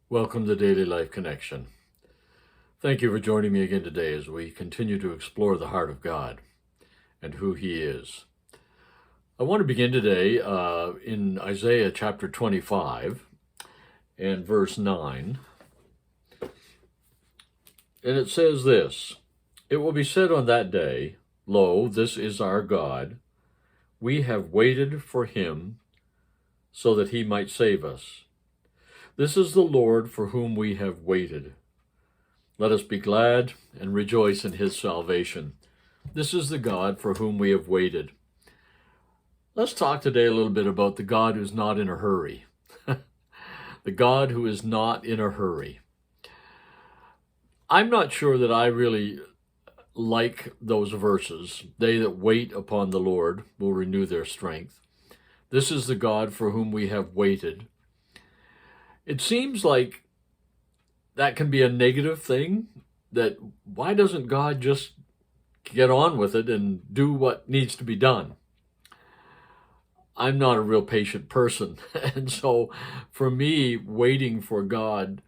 Welcome to Daily Life Connection. Thank you for joining me again today as we continue to explore the heart of God and who He is. I want to begin today in Isaiah chapter 25 and verse 9. And it says this: "It will be said on that day, Lo, this is our God. We have waited for Him so that He might save us. This is the Lord for whom we have waited. Let us be glad and rejoice in His salvation. This is the God for whom we have waited." Let's talk today a little bit about the God who's not in a hurry. The God who is not in a hurry. I'm not sure that I really like those verses. They that wait upon the Lord will renew their strength. This is the God for whom we have waited. It seems like that can be a negative thing, that why doesn't God just get on with it and do what needs to be done? I'm not a real patient person, and so for me, waiting for God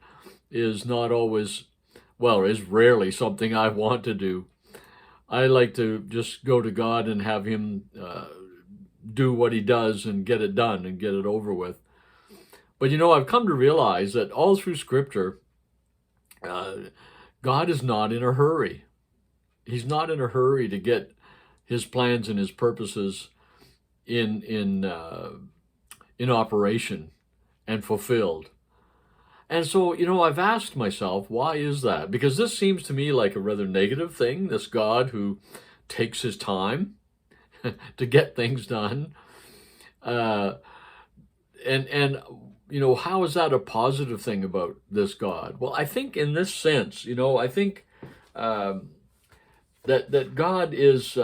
is not always, is rarely something I want to do. I like to just go to God and have Him do what He does and get it done and get it over with. But I've come to realize that all through Scripture, God is not in a hurry. He's not in a hurry to get His plans and His purposes in operation and fulfilled. And so, I've asked myself, why is that? Because this seems to me like a rather negative thing, this God who takes His time to get things done. How is that a positive thing about this God? Well, I think in this sense, I think that God is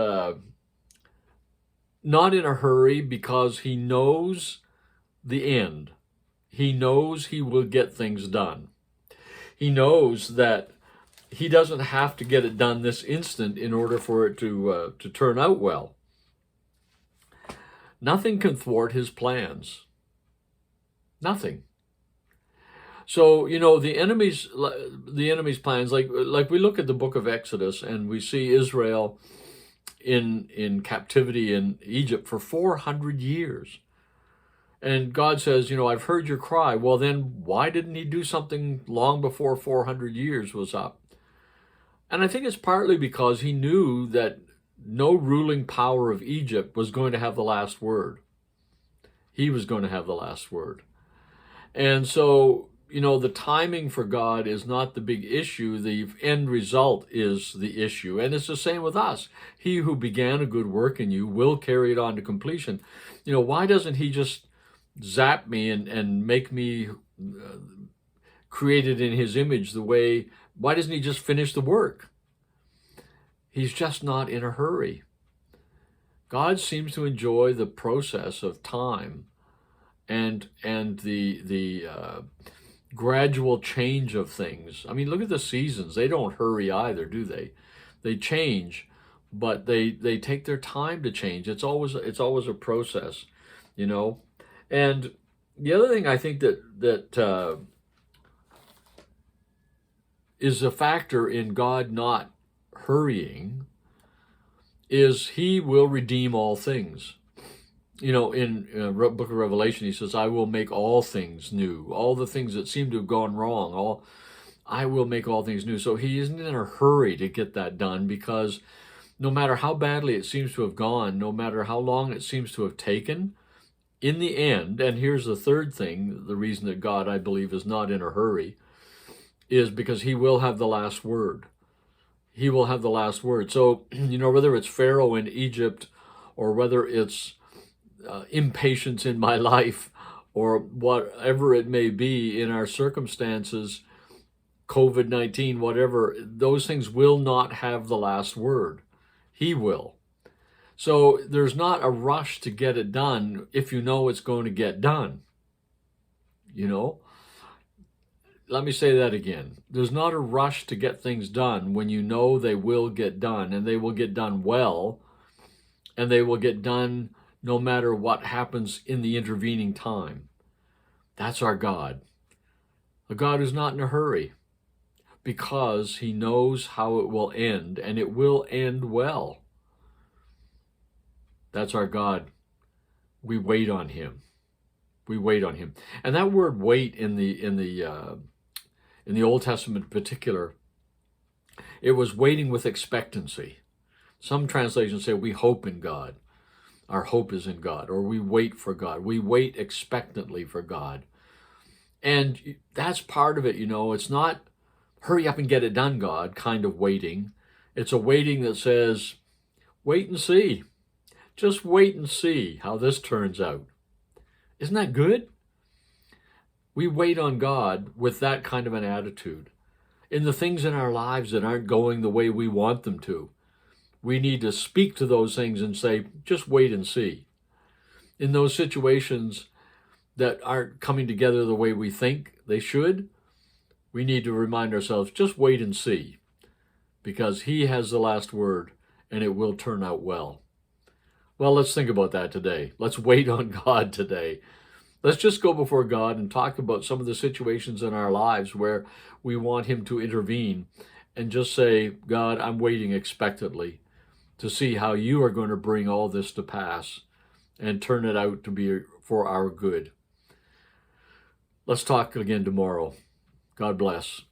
not in a hurry because He knows the end. He knows He will get things done. He knows that He doesn't have to get it done this instant in order for it to turn out well. Nothing can thwart His plans. Nothing. So, the enemy's plans, like we look at the book of Exodus and we see Israel in captivity in Egypt for 400 years. And God says, I've heard your cry. Well, then why didn't He do something long before 400 years was up? And I think it's partly because He knew that no ruling power of Egypt was going to have the last word. He was going to have the last word. And so, the timing for God is not the big issue. The end result is the issue. And it's the same with us. He who began a good work in you will carry it on to completion. Why doesn't He just zap me and make me created in His image the way? Why doesn't He just finish the work? He's just not in a hurry. God seems to enjoy the process of time and the gradual change of things. I mean, look at the seasons. They don't hurry either, do they? They change, but they take their time to change. It's always a process, And the other thing I think that is a factor in God not hurrying is He will redeem all things. In book of Revelation, He says, I will make all things new. All the things that seem to have gone wrong, I will make all things new. So He isn't in a hurry to get that done, because no matter how badly it seems to have gone, no matter how long it seems to have taken, in the end, and here's the third thing, the reason that God, I believe, is not in a hurry, is because He will have the last word. He will have the last word. So, whether it's Pharaoh in Egypt or whether it's impatience in my life or whatever it may be in our circumstances, COVID-19, whatever, those things will not have the last word. He will. So there's not a rush to get it done if you know it's going to get done. Let me say that again. There's not a rush to get things done when you know they will get done, and they will get done well, and they will get done no matter what happens in the intervening time. That's our God. a God who's not in a hurry, because he knows how it will end, and it will end well. That's our God. We wait on him. We wait on him. And that word wait in the Old Testament in particular, it was waiting with expectancy. Some translations say we hope in God. Our hope is in God, or we wait for God. We wait expectantly for God. And that's part of it, It's not hurry up and get it done, God, kind of waiting. It's a waiting that says, wait and see. Just wait and see how this turns out. Isn't that good? We wait on God with that kind of an attitude. In the things in our lives that aren't going the way we want them to, we need to speak to those things and say, just wait and see. In those situations that aren't coming together the way we think they should, we need to remind ourselves, just wait and see, because he has the last word and it will turn out well. Well, let's think about that today. Let's wait on God today. Let's just go before God and talk about some of the situations in our lives where we want him to intervene, and just say, God, I'm waiting expectantly to see how you are going to bring all this to pass and turn it out to be for our good. Let's talk again tomorrow. God bless.